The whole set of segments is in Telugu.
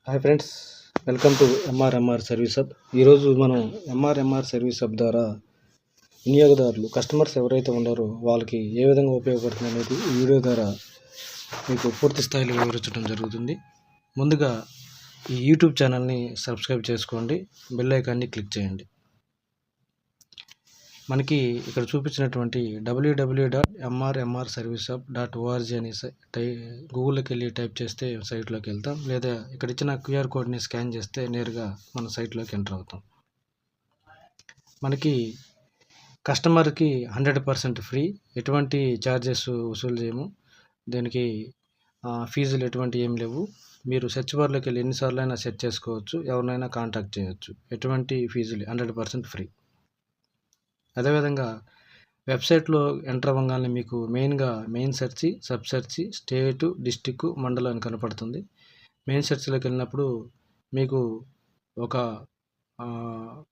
Hi friends, welcome to MRMR service hub. ఈరోజు మనం ఎంఆర్ఎంఆర్ సర్వీస్ హబ్ ద్వారా వినియోగదారులు కస్టమర్స్ ఎవరైతే ఉన్నారో వాళ్ళకి ఏ విధంగా ఉపయోగపడుతుంది అనేది ఈ వీడియో ద్వారా మీకు పూర్తి స్థాయిలో వివరించడం జరుగుతుంది. ముందుగా ఈ యూట్యూబ్ ఛానల్ని సబ్స్క్రైబ్ చేసుకోండి, బెల్ ఐకాన్ని క్లిక్ చేయండి. మనకి ఇక్కడ చూపించినటువంటి www.mrmrservicehub.org అని గూగుల్లోకి వెళ్ళి టైప్ చేస్తే సైట్లోకి వెళ్తాం, లేదా ఇక్కడ ఇచ్చిన క్యూఆర్ కోడ్ని స్కాన్ చేస్తే నేరుగా మన సైట్లోకి ఎంటర్ అవుతాం. మనకి కస్టమర్కి 100% ఫ్రీ, ఎటువంటి ఛార్జెస్ వసూలు చేయము, దీనికి ఫీజులు ఎటువంటి ఏం లేవు. మీరు సెర్చ్ బార్లోకి వెళ్ళి ఎన్నిసార్లు అయినా సెర్చ్ చేసుకోవచ్చు, ఎవరినైనా కాంటాక్ట్ చేయవచ్చు. ఎటువంటి ఫీజులు 100% ఫ్రీ. అదేవిధంగా వెబ్సైట్లో ఎంటర్ అవ్వగానే మీకు మెయిన్ సెర్చ్, సబ్ సెర్చ్, స్టేటు, డిస్టిక్, మండలం అని కనపడుతుంది. మెయిన్ సెర్చ్లోకి వెళ్ళినప్పుడు మీకు ఒక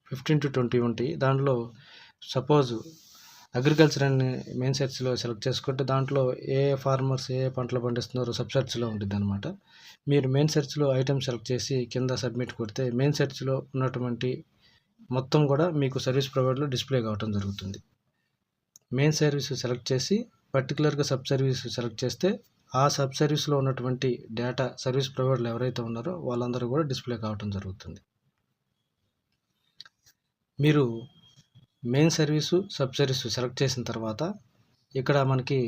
15 to 20 ఉంటాయి. దాంట్లో సపోజ్ అగ్రికల్చర్ అని మెయిన్ సెర్చ్లో సెలెక్ట్ చేసుకుంటే దాంట్లో ఏ ఫార్మర్స్ ఏ పంటలు పండిస్తున్నారో సబ్ సెర్చ్లో ఉంటుంది అనమాట. మీరు మెయిన్ సెర్చ్లో ఐటమ్ సెలెక్ట్ చేసి కింద సబ్మిట్ కొడితే మెయిన్ సెర్చ్లో ఉన్నటువంటి మొత్తం కూడా మీకు సర్వీస్ ప్రొవైడర్లో డిస్ప్లే కావటం జరుగుతుంది. మెయిన్ సర్వీస్ సెలెక్ట్ చేసి పర్టికులర్గా సబ్ సర్వీస్ సెలెక్ట్ చేస్తే ఆ సబ్ సర్వీస్లో ఉన్నటువంటి డేటా సర్వీస్ ప్రొవైడర్లు ఎవరైతే ఉన్నారో వాళ్ళందరూ కూడా డిస్ప్లే కావటం జరుగుతుంది. మీరు main service, sub service select చేసిన తర్వాత ఇక్కడ మనకి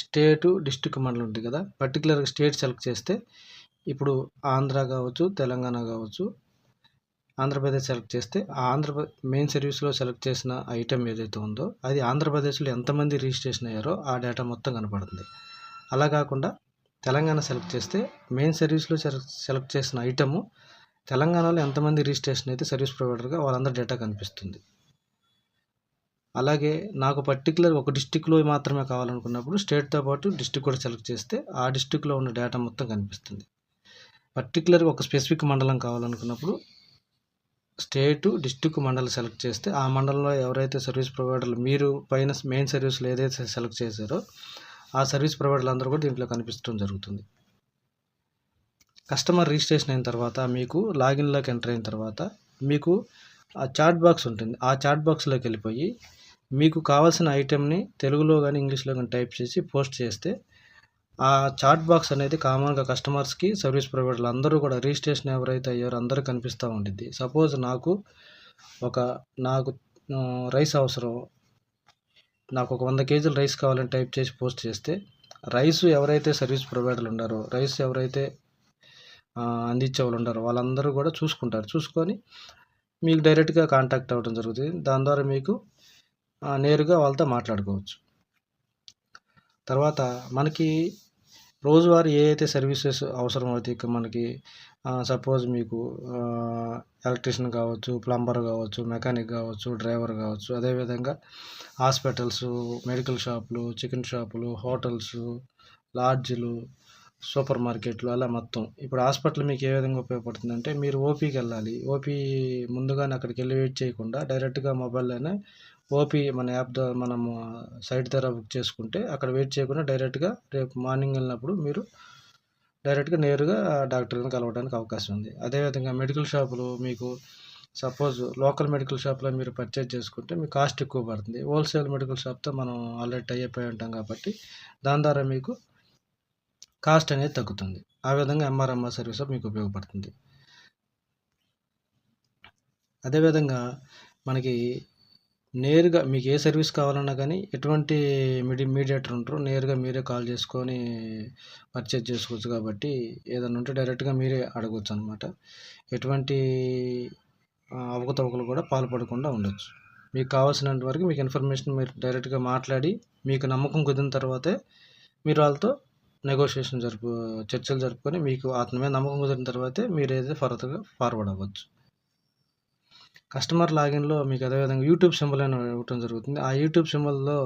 స్టేటు, డిస్టిక్, మండలం ఉంది కదా. పర్టికులర్గా స్టేట్ సెలెక్ట్ చేస్తే ఇప్పుడు ఆంధ్ర కావచ్చు, తెలంగాణ కావచ్చు, ఆంధ్రప్రదేశ్ సెలెక్ట్ చేస్తే మెయిన్ సర్వీస్లో సెలెక్ట్ చేసిన ఐటెం ఏదైతే ఉందో అది ఆంధ్రప్రదేశ్లో ఎంతమంది రిజిస్ట్రేషన్ అయ్యారో ఆ డేటా మొత్తం కనపడుతుంది. అలా కాకుండా తెలంగాణ సెలెక్ట్ చేస్తే మెయిన్ సర్వీస్లో సెలెక్ట్ చేసిన ఐటము తెలంగాణలో ఎంతమంది రిజిస్ట్రేషన్ అయితే సర్వీస్ ప్రొవైడర్గా వాళ్ళందరి డేటా కనిపిస్తుంది. అలాగే నాకు పర్టికులర్ ఒక డిస్టిక్లో మాత్రమే కావాలనుకున్నప్పుడు స్టేట్తో పాటు డిస్టిక్ కూడా సెలెక్ట్ చేస్తే ఆ డిస్టిక్లో ఉన్న డేటా మొత్తం కనిపిస్తుంది. పర్టికులర్గా ఒక స్పెసిఫిక్ మండలం కావాలనుకున్నప్పుడు స్టేటు, డిస్టిక్, మండలం సెలెక్ట్ చేస్తే ఆ మండలంలో ఎవరైతే సర్వీస్ ప్రొవైడర్లు మీరు పైన మెయిన్ సర్వీస్లో ఏదైతే సెలెక్ట్ చేశారో ఆ సర్వీస్ ప్రొవైడర్లు అందరూ కూడా దీంట్లో కనిపించడం జరుగుతుంది. కస్టమర్ రిజిస్ట్రేషన్ అయిన తర్వాత మీకు లాగిన్లోకి ఎంటర్ అయిన తర్వాత మీకు ఆ చాట్ బాక్స్ ఉంటుంది. ఆ చాట్ బాక్స్లోకి వెళ్ళిపోయి మీకు కావాల్సిన ఐటెంని తెలుగులో కానీ ఇంగ్లీష్లో కానీ టైప్ చేసి పోస్ట్ చేస్తే ఆ చాట్ బాక్స్ అనేది కామన్గా కస్టమర్స్కి సర్వీస్ ప్రొవైడర్లు అందరూ కూడా రిజిస్ట్రేషన్ ఎవరైతే అయ్యారో అందరూ కనిపిస్తూ ఉంటుంది. సపోజ్ నాకు రైస్ అవసరం, నాకు ఒక 100 కేజీలు రైస్ కావాలని టైప్ చేసి పోస్ట్ చేస్తే రైస్ ఎవరైతే సర్వీస్ ప్రొవైడర్లు ఉన్నారో, రైస్ ఎవరైతే అందించే వాళ్ళు ఉన్నారో వాళ్ళందరూ కూడా చూసుకొని మీకు డైరెక్ట్గా కాంటాక్ట్ అవ్వడం జరుగుతుంది. దాని ద్వారా మీకు నేరుగా వాళ్ళతో మాట్లాడుకోవచ్చు. తర్వాత మనకి రోజువారీ ఏ అయితే సర్వీసెస్ అవసరం అవుతాయి మనకి, సపోజ్ మీకు ఎలక్ట్రీషియన్ కావచ్చు, ప్లంబర్ కావచ్చు, మెకానిక్ కావచ్చు, డ్రైవర్ కావచ్చు, అదేవిధంగా హాస్పిటల్స్, మెడికల్ షాపులు, చికెన్ షాపులు, హోటల్స్, లాడ్జ్లు, సూపర్ మార్కెట్లు, అలా మొత్తం. ఇప్పుడు హాస్పిటల్ మీకు ఏ విధంగా ఉపయోగపడుతుందంటే మీరు ఓపీకి వెళ్ళాలి, ఓపీ ముందుగానే అక్కడికి వెళ్ళి వెయిట్ చేయకుండా డైరెక్ట్గా మొబైల్లోనే ఓపీ మన యాప్ ద్వారా మనము సైట్ ద్వారా బుక్ చేసుకుంటే అక్కడ వెయిట్ చేయకుండా డైరెక్ట్గా రేపు మార్నింగ్ వెళ్ళినప్పుడు మీరు డైరెక్ట్గా నేరుగా డాక్టర్ని కలవడానికి అవకాశం ఉంది. అదేవిధంగా మెడికల్ షాపులు మీకు సపోజ్ లోకల్ మెడికల్ షాప్లో మీరు పర్చేజ్ చేసుకుంటే మీకు కాస్ట్ ఎక్కువ పడుతుంది. హోల్సేల్ మెడికల్ షాప్తో మనం ఆల్రెడీ టై అయిపోయి ఉంటాం కాబట్టి దాని ద్వారా మీకు కాస్ట్ అనేది తగ్గుతుంది. ఆ విధంగా ఎంఆర్ఎంఆర్ సర్వీస్ మీకు ఉపయోగపడుతుంది. అదేవిధంగా మనకి నేరుగా మీకు ఏ సర్వీస్ కావాలన్నా కానీ ఎటువంటి మీడియేటర్ ఉంటారు, నేరుగా మీరే కాల్ చేసుకొని పర్చేజ్ చేసుకోవచ్చు. కాబట్టి ఏదైనా ఉంటే డైరెక్ట్గా మీరే అడగవచ్చు అనమాట. ఎటువంటి అవకతవకలు కూడా పాల్పడకుండా ఉండొచ్చు. మీకు కావాల్సినంత వరకు మీకు ఇన్ఫర్మేషన్ మీరు డైరెక్ట్గా మాట్లాడి మీకు నమ్మకం కుదిరిన తర్వాతే మీరు వాళ్ళతో చర్చలు జరుపుకొని మీకు అతని మీద నమ్మకం కుదిరిన తర్వాతే మీరు ఏదైతే ఫర్దర్గా ఫార్వర్డ్ అవ్వచ్చు. కస్టమర్ లాగిన్లో మీకు అదేవిధంగా యూట్యూబ్ సింబల్ అని ఇవ్వటం జరుగుతుంది. ఆ యూట్యూబ్ సింబల్లో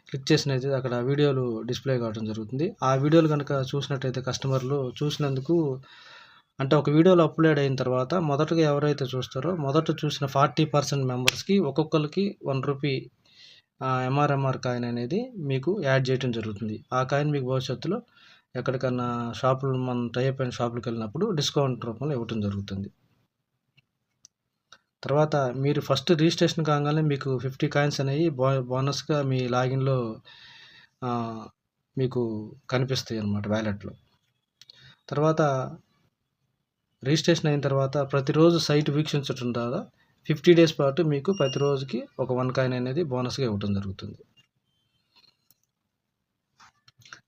క్లిక్ చేసినైతే అక్కడ వీడియోలు డిస్ప్లే కావడం జరుగుతుంది. ఆ వీడియోలు కనుక చూసినట్టయితే కస్టమర్లు చూసినందుకు అంటే ఒక వీడియోలో అప్లోడ్ అయిన తర్వాత మొదటగా ఎవరైతే చూస్తారో మొదట చూసిన 40% మెంబర్స్కి ఒక్కొక్కరికి ₹1 ఎంఆర్ఎంఆర్ కాయిన్ అనేది మీకు యాడ్ చేయడం జరుగుతుంది. ఆ కాయిన్ మీకు భవిష్యత్తులో ఎక్కడికన్నా షాపులు మనం టైప్ అయిన షాపులకు వెళ్ళినప్పుడు డిస్కౌంట్ రూపంలో ఇవ్వటం జరుగుతుంది. తర్వాత మీరు ఫస్ట్ రిజిస్ట్రేషన్ కాగానే మీకు 50 కాయిన్స్ అనేవి బోనస్గా మీ లాగిన్లో మీకు కనిపిస్తాయి అన్నమాట వ్యాలెట్లో. తర్వాత రిజిస్ట్రేషన్ అయిన తర్వాత ప్రతిరోజు సైట్ వీక్షించడం ద్వారా 50 డేస్ పాటు మీకు ప్రతి రోజుకి ఒక 1 కాయిన్ అనేది బోనస్గా ఇవ్వటం జరుగుతుంది.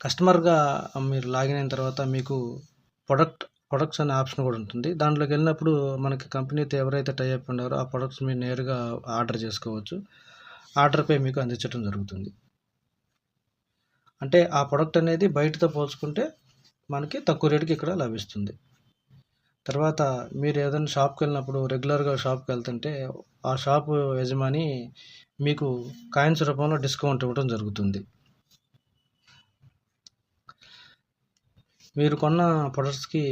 కస్టమర్గా మీరు లాగిన్ అయిన తర్వాత మీకు ప్రొడక్ట్స్ అనే ఆప్షన్ కూడా ఉంటుంది. దాంట్లోకి వెళ్ళినప్పుడు మనకి కంపెనీతో ఎవరైతే టైఅప్ ఉన్నారో ఆ ప్రొడక్ట్స్ మీరు నేరుగా ఆర్డర్ చేసుకోవచ్చు. ఆర్డర్పై మీకు అందించడం జరుగుతుంది. అంటే ఆ ప్రొడక్ట్ అనేది బయటతో పోల్చుకుంటే మనకి తక్కువ రేటుకి ఇక్కడ లభిస్తుంది. తర్వాత మీరు ఏదైనా షాప్కి వెళ్ళినప్పుడు రెగ్యులర్గా షాప్కి వెళ్తుంటే ఆ షాపు యజమాని మీకు కాయిన్స్ రూపంలో డిస్కౌంట్ ఇవ్వడం జరుగుతుంది. మీరు కొన్న ప్రొడక్ట్స్కి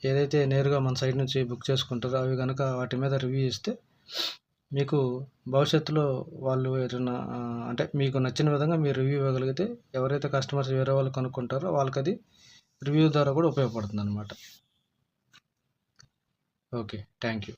ఏదైతే నేరుగా మన సైట్ నుంచి బుక్ చేసుకుంటారో అవి కనుక వాటి మీద రివ్యూ ఇస్తే మీకు భవిష్యత్తులో వాళ్ళు ఏదైనా అంటే మీకు నచ్చిన విధంగా మీరు రివ్యూ ఇవ్వగలిగితే ఎవరైతే కస్టమర్స్ వేరే వాళ్ళు కొనుక్కుంటారో వాళ్ళకి అది రివ్యూ ద్వారా కూడా ఉపయోగపడుతుంది అన్నమాట. Okay, thank you.